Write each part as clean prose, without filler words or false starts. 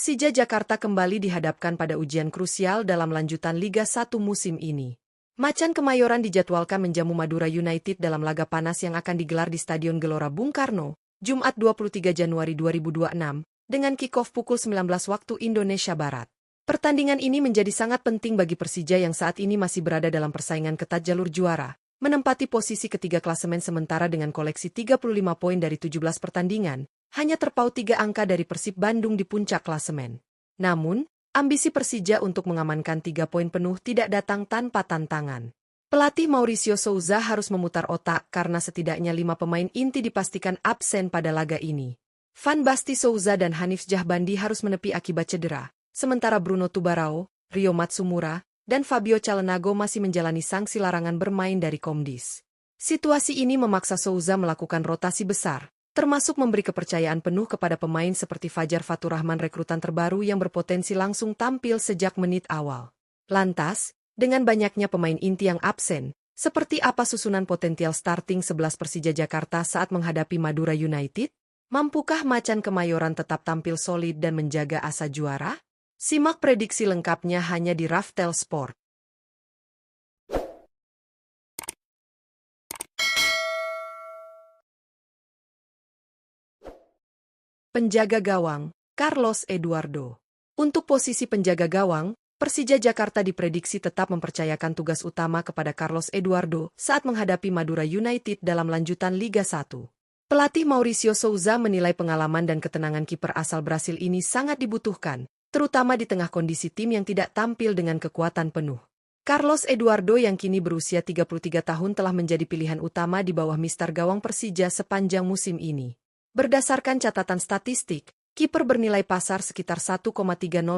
Persija Jakarta kembali dihadapkan pada ujian krusial dalam lanjutan Liga 1 musim ini. Macan Kemayoran dijadwalkan menjamu Madura United dalam laga panas yang akan digelar di Stadion Gelora Bung Karno, Jumat 23 Januari 2026, dengan kick-off pukul 19 waktu Indonesia Barat. Pertandingan ini menjadi sangat penting bagi Persija yang saat ini masih berada dalam persaingan ketat jalur juara, menempati posisi ketiga klasemen sementara dengan koleksi 35 poin dari 17 pertandingan, hanya terpaut 3 angka dari Persib Bandung di puncak klasemen. Namun, ambisi Persija untuk mengamankan 3 poin penuh tidak datang tanpa tantangan. Pelatih Mauricio Souza harus memutar otak karena setidaknya 5 pemain inti dipastikan absen pada laga ini. Van Basti Souza dan Hanif Jahbandi harus menepi akibat cedera, sementara Bruno Tubarao, Rio Matsumura, dan Fabio Calenago masih menjalani sanksi larangan bermain dari Komdis. Situasi ini memaksa Souza melakukan rotasi besar, termasuk memberi kepercayaan penuh kepada pemain seperti Fajar Faturrahman rekrutan terbaru yang berpotensi langsung tampil sejak menit awal. Lantas, dengan banyaknya pemain inti yang absen, seperti apa susunan potensial starting 11 Persija Jakarta saat menghadapi Madura United? Mampukah Macan Kemayoran tetap tampil solid dan menjaga asa juara? Simak prediksi lengkapnya hanya di Raftel Sport. Penjaga gawang, Carlos Eduardo. Untuk posisi penjaga gawang, Persija Jakarta diprediksi tetap mempercayakan tugas utama kepada Carlos Eduardo saat menghadapi Madura United dalam lanjutan Liga 1. Pelatih Mauricio Souza menilai pengalaman dan ketenangan kiper asal Brasil ini sangat dibutuhkan, terutama di tengah kondisi tim yang tidak tampil dengan kekuatan penuh. Carlos Eduardo yang kini berusia 33 tahun telah menjadi pilihan utama di bawah mister gawang Persija sepanjang musim ini. Berdasarkan catatan statistik, kiper bernilai pasar sekitar 1,30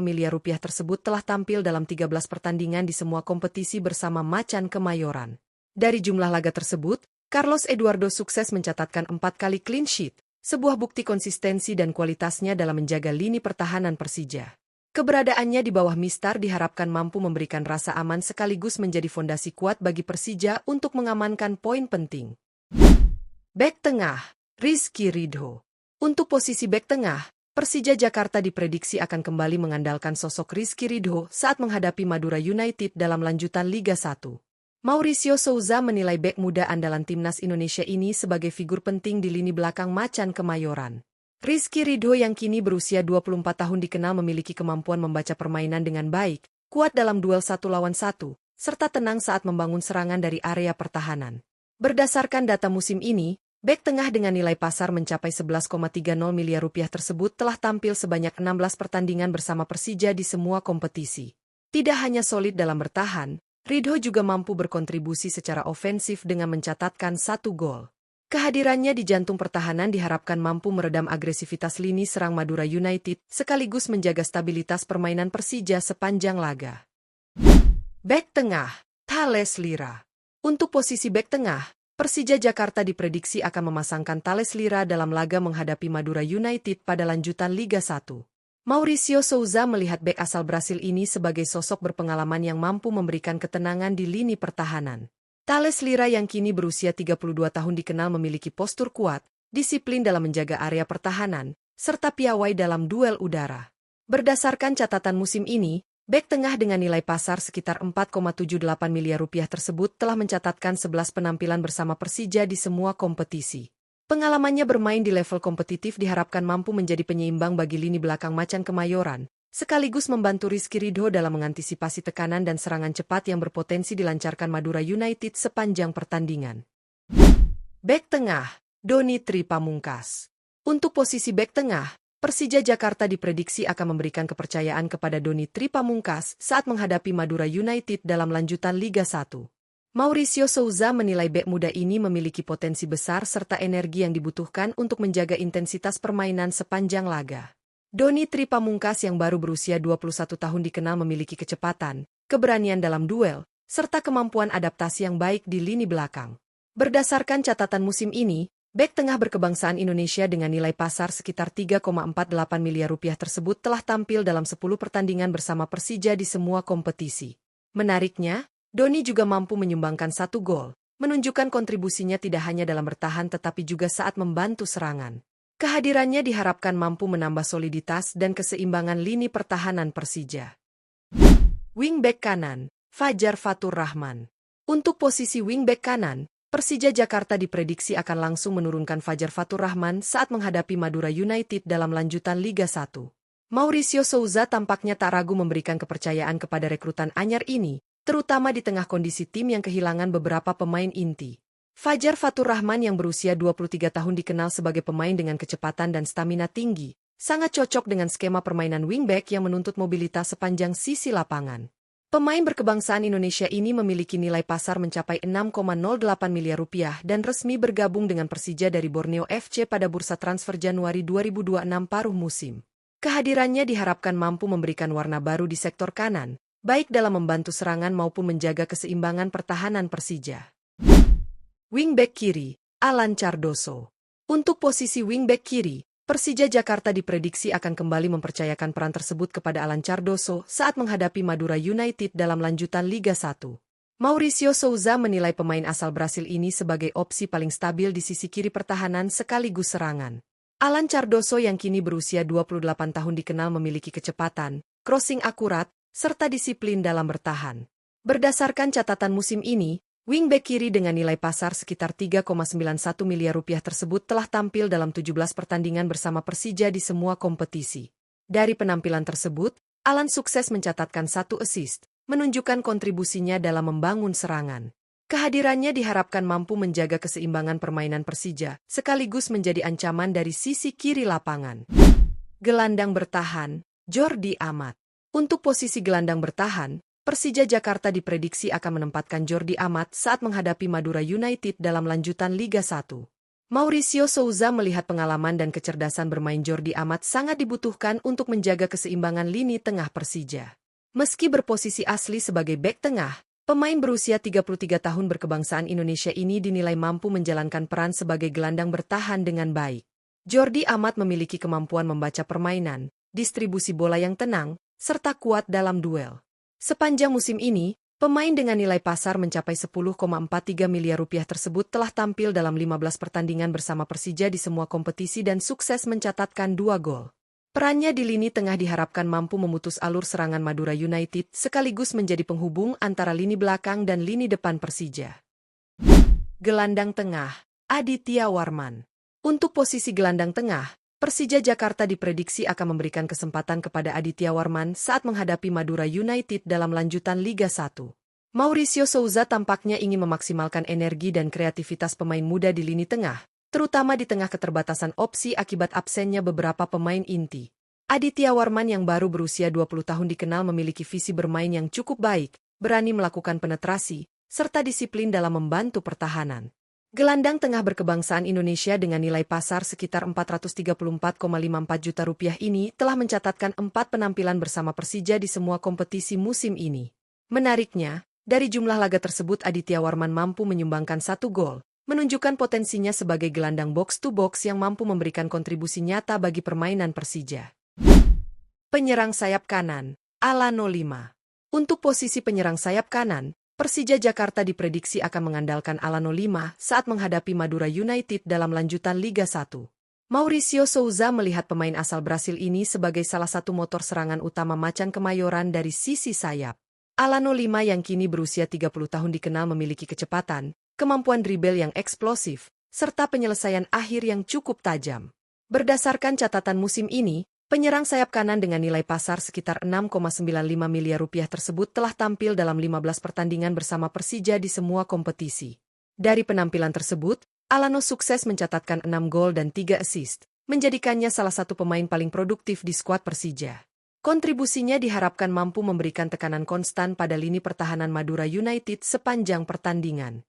miliar rupiah tersebut telah tampil dalam 13 pertandingan di semua kompetisi bersama Macan Kemayoran. Dari jumlah laga tersebut, Carlos Eduardo sukses mencatatkan 4 kali clean sheet, sebuah bukti konsistensi dan kualitasnya dalam menjaga lini pertahanan Persija. Keberadaannya di bawah mister diharapkan mampu memberikan rasa aman sekaligus menjadi fondasi kuat bagi Persija untuk mengamankan poin penting. Bek tengah, Rizky Ridho. Untuk posisi bek tengah, Persija Jakarta diprediksi akan kembali mengandalkan sosok Rizky Ridho saat menghadapi Madura United dalam lanjutan Liga 1. Mauricio Souza menilai bek muda andalan timnas Indonesia ini sebagai figur penting di lini belakang Macan Kemayoran. Rizky Ridho yang kini berusia 24 tahun dikenal memiliki kemampuan membaca permainan dengan baik, kuat dalam duel 1 lawan 1, serta tenang saat membangun serangan dari area pertahanan. Berdasarkan data musim ini, bek tengah dengan nilai pasar mencapai 11,30 miliar rupiah tersebut telah tampil sebanyak 16 pertandingan bersama Persija di semua kompetisi. Tidak hanya solid dalam bertahan, Ridho juga mampu berkontribusi secara ofensif dengan mencatatkan 1 gol. Kehadirannya di jantung pertahanan diharapkan mampu meredam agresivitas lini serang Madura United sekaligus menjaga stabilitas permainan Persija sepanjang laga. Bek tengah, Thales Lira. Untuk posisi bek tengah, Persija Jakarta diprediksi akan memasangkan Thales Lira dalam laga menghadapi Madura United pada lanjutan Liga 1. Mauricio Souza melihat bek asal Brasil ini sebagai sosok berpengalaman yang mampu memberikan ketenangan di lini pertahanan. Thales Lira yang kini berusia 32 tahun dikenal memiliki postur kuat, disiplin dalam menjaga area pertahanan, serta piawai dalam duel udara. Berdasarkan catatan musim ini, bek tengah dengan nilai pasar sekitar 4,78 miliar rupiah tersebut telah mencatatkan 11 penampilan bersama Persija di semua kompetisi. Pengalamannya bermain di level kompetitif diharapkan mampu menjadi penyeimbang bagi lini belakang Macan Kemayoran, sekaligus membantu Rizky Ridho dalam mengantisipasi tekanan dan serangan cepat yang berpotensi dilancarkan Madura United sepanjang pertandingan. Bek tengah, Doni Tripamungkas. Untuk posisi bek tengah, Persija Jakarta diprediksi akan memberikan kepercayaan kepada Doni Tripamungkas saat menghadapi Madura United dalam lanjutan Liga 1. Mauricio Souza menilai bek muda ini memiliki potensi besar serta energi yang dibutuhkan untuk menjaga intensitas permainan sepanjang laga. Doni Tripamungkas yang baru berusia 21 tahun dikenal memiliki kecepatan, keberanian dalam duel, serta kemampuan adaptasi yang baik di lini belakang. Berdasarkan catatan musim ini, bek tengah berkebangsaan Indonesia dengan nilai pasar sekitar 3,48 miliar rupiah tersebut telah tampil dalam 10 pertandingan bersama Persija di semua kompetisi. Menariknya, Doni juga mampu menyumbangkan 1 gol, menunjukkan kontribusinya tidak hanya dalam bertahan tetapi juga saat membantu serangan. Kehadirannya diharapkan mampu menambah soliditas dan keseimbangan lini pertahanan Persija. Wingback kanan, Fajar Fatur Rahman. Untuk posisi wingback kanan, Persija Jakarta diprediksi akan langsung menurunkan Fajar Fatur Rahman saat menghadapi Madura United dalam lanjutan Liga 1. Mauricio Souza tampaknya tak ragu memberikan kepercayaan kepada rekrutan anyar ini, terutama di tengah kondisi tim yang kehilangan beberapa pemain inti. Fajar Fatur Rahman yang berusia 23 tahun dikenal sebagai pemain dengan kecepatan dan stamina tinggi, sangat cocok dengan skema permainan wingback yang menuntut mobilitas sepanjang sisi lapangan. Pemain berkebangsaan Indonesia ini memiliki nilai pasar mencapai 6,08 miliar rupiah dan resmi bergabung dengan Persija dari Borneo FC pada bursa transfer Januari 2026 paruh musim. Kehadirannya diharapkan mampu memberikan warna baru di sektor kanan, baik dalam membantu serangan maupun menjaga keseimbangan pertahanan Persija. Wingback kiri, Alan Cardoso. Untuk posisi wingback kiri, Persija Jakarta diprediksi akan kembali mempercayakan peran tersebut kepada Alan Cardoso saat menghadapi Madura United dalam lanjutan Liga 1. Mauricio Souza menilai pemain asal Brasil ini sebagai opsi paling stabil di sisi kiri pertahanan sekaligus serangan. Alan Cardoso yang kini berusia 28 tahun dikenal memiliki kecepatan, crossing akurat, serta disiplin dalam bertahan. Berdasarkan catatan musim ini, wingback kiri dengan nilai pasar sekitar 3,91 miliar rupiah tersebut telah tampil dalam 17 pertandingan bersama Persija di semua kompetisi. Dari penampilan tersebut, Alan sukses mencatatkan 1 assist, menunjukkan kontribusinya dalam membangun serangan. Kehadirannya diharapkan mampu menjaga keseimbangan permainan Persija, sekaligus menjadi ancaman dari sisi kiri lapangan. Gelandang bertahan, Jordi Amat. Untuk posisi gelandang bertahan, Persija Jakarta diprediksi akan menempatkan Jordi Amat saat menghadapi Madura United dalam lanjutan Liga 1. Mauricio Souza melihat pengalaman dan kecerdasan bermain Jordi Amat sangat dibutuhkan untuk menjaga keseimbangan lini tengah Persija. Meski berposisi asli sebagai bek tengah, pemain berusia 33 tahun berkebangsaan Indonesia ini dinilai mampu menjalankan peran sebagai gelandang bertahan dengan baik. Jordi Amat memiliki kemampuan membaca permainan, distribusi bola yang tenang, serta kuat dalam duel. Sepanjang musim ini, pemain dengan nilai pasar mencapai 10,43 miliar rupiah tersebut telah tampil dalam 15 pertandingan bersama Persija di semua kompetisi dan sukses mencatatkan 2 gol. Perannya di lini tengah diharapkan mampu memutus alur serangan Madura United sekaligus menjadi penghubung antara lini belakang dan lini depan Persija. Gelandang tengah, Aditya Warman. Untuk posisi gelandang tengah, Persija Jakarta diprediksi akan memberikan kesempatan kepada Aditya Warman saat menghadapi Madura United dalam lanjutan Liga 1. Mauricio Souza tampaknya ingin memaksimalkan energi dan kreativitas pemain muda di lini tengah, terutama di tengah keterbatasan opsi akibat absennya beberapa pemain inti. Aditya Warman yang baru berusia 20 tahun dikenal memiliki visi bermain yang cukup baik, berani melakukan penetrasi, serta disiplin dalam membantu pertahanan. Gelandang tengah berkebangsaan Indonesia dengan nilai pasar sekitar 434,54 juta rupiah ini telah mencatatkan 4 penampilan bersama Persija di semua kompetisi musim ini. Menariknya, dari jumlah laga tersebut Aditya Warman mampu menyumbangkan 1 gol, menunjukkan potensinya sebagai gelandang box-to-box yang mampu memberikan kontribusi nyata bagi permainan Persija. Penyerang sayap kanan, Alano 5. Untuk posisi penyerang sayap kanan, Persija Jakarta diprediksi akan mengandalkan Alano 5 saat menghadapi Madura United dalam lanjutan Liga 1. Mauricio Souza melihat pemain asal Brasil ini sebagai salah satu motor serangan utama Macan Kemayoran dari sisi sayap. Alano 5 yang kini berusia 30 tahun dikenal memiliki kecepatan, kemampuan dribble yang eksplosif, serta penyelesaian akhir yang cukup tajam. Berdasarkan catatan musim ini, penyerang sayap kanan dengan nilai pasar sekitar 6,95 miliar rupiah tersebut telah tampil dalam 15 pertandingan bersama Persija di semua kompetisi. Dari penampilan tersebut, Alano sukses mencatatkan 6 gol dan 3 assist, menjadikannya salah satu pemain paling produktif di skuad Persija. Kontribusinya diharapkan mampu memberikan tekanan konstan pada lini pertahanan Madura United sepanjang pertandingan.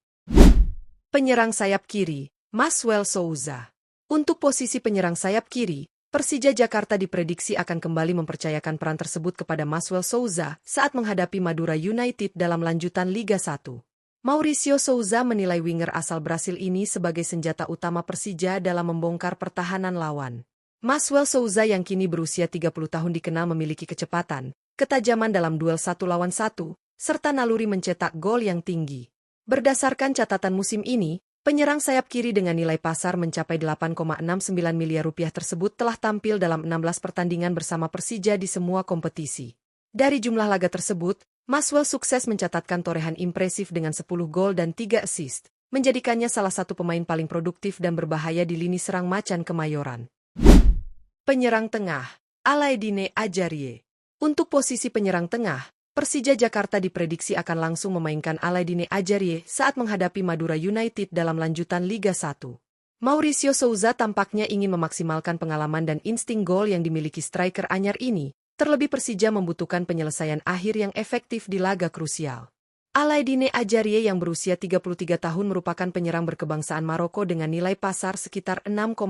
Penyerang sayap kiri, Maswell Souza. Untuk posisi penyerang sayap kiri, Persija Jakarta diprediksi akan kembali mempercayakan peran tersebut kepada Maswell Souza saat menghadapi Madura United dalam lanjutan Liga 1. Mauricio Souza menilai winger asal Brasil ini sebagai senjata utama Persija dalam membongkar pertahanan lawan. Maswell Souza yang kini berusia 30 tahun dikenal memiliki kecepatan, ketajaman dalam duel 1 lawan 1, serta naluri mencetak gol yang tinggi. Berdasarkan catatan musim ini, Penyerang sayap kiri dengan nilai pasar mencapai 8,69 miliar rupiah tersebut telah tampil dalam 16 pertandingan bersama Persija di semua kompetisi. Dari jumlah laga tersebut, Maswell sukses mencatatkan torehan impresif dengan 10 gol dan 3 assist, menjadikannya salah satu pemain paling produktif dan berbahaya di lini serang Macan Kemayoran. Penyerang tengah, Alaidine Ajarie. Untuk posisi penyerang tengah, Persija Jakarta diprediksi akan langsung memainkan Alaidine Ajarie saat menghadapi Madura United dalam lanjutan Liga 1. Mauricio Souza tampaknya ingin memaksimalkan pengalaman dan insting gol yang dimiliki striker anyar ini, terlebih Persija membutuhkan penyelesaian akhir yang efektif di laga krusial. Alaidine Ajarie yang berusia 33 tahun merupakan penyerang berkebangsaan Maroko dengan nilai pasar sekitar 6,08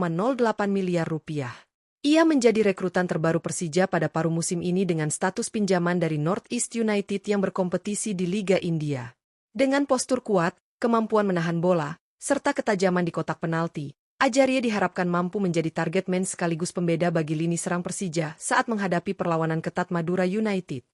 miliar rupiah. Ia menjadi rekrutan terbaru Persija pada paruh musim ini dengan status pinjaman dari North East United yang berkompetisi di Liga India. Dengan postur kuat, kemampuan menahan bola, serta ketajaman di kotak penalti, Ajarie diharapkan mampu menjadi target man sekaligus pembeda bagi lini serang Persija saat menghadapi perlawanan ketat Madura United.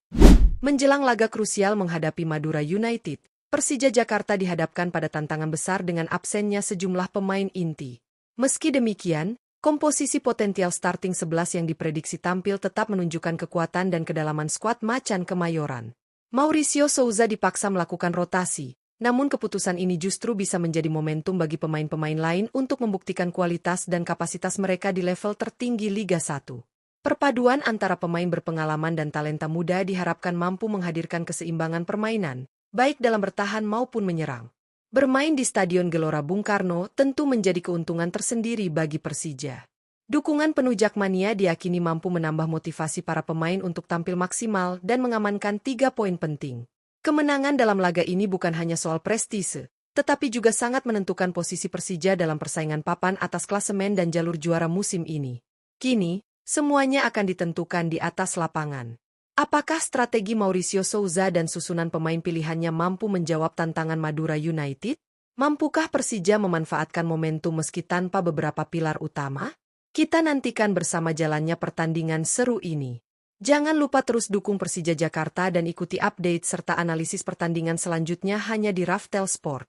Menjelang laga krusial menghadapi Madura United, Persija Jakarta dihadapkan pada tantangan besar dengan absennya sejumlah pemain inti. Meski demikian, komposisi potensial starting 11 yang diprediksi tampil tetap menunjukkan kekuatan dan kedalaman skuad Macan Kemayoran. Mauricio Souza dipaksa melakukan rotasi, namun keputusan ini justru bisa menjadi momentum bagi pemain-pemain lain untuk membuktikan kualitas dan kapasitas mereka di level tertinggi Liga 1. Perpaduan antara pemain berpengalaman dan talenta muda diharapkan mampu menghadirkan keseimbangan permainan, baik dalam bertahan maupun menyerang. Bermain di Stadion Gelora Bung Karno tentu menjadi keuntungan tersendiri bagi Persija. Dukungan penuh Jakmania diyakini mampu menambah motivasi para pemain untuk tampil maksimal dan mengamankan 3 poin penting. Kemenangan dalam laga ini bukan hanya soal prestise, tetapi juga sangat menentukan posisi Persija dalam persaingan papan atas klasemen dan jalur juara musim ini. Kini, semuanya akan ditentukan di atas lapangan. Apakah strategi Mauricio Souza dan susunan pemain pilihannya mampu menjawab tantangan Madura United? Mampukah Persija memanfaatkan momentum meski tanpa beberapa pilar utama? Kita nantikan bersama jalannya pertandingan seru ini. Jangan lupa terus dukung Persija Jakarta dan ikuti update serta analisis pertandingan selanjutnya hanya di Raftel Sport.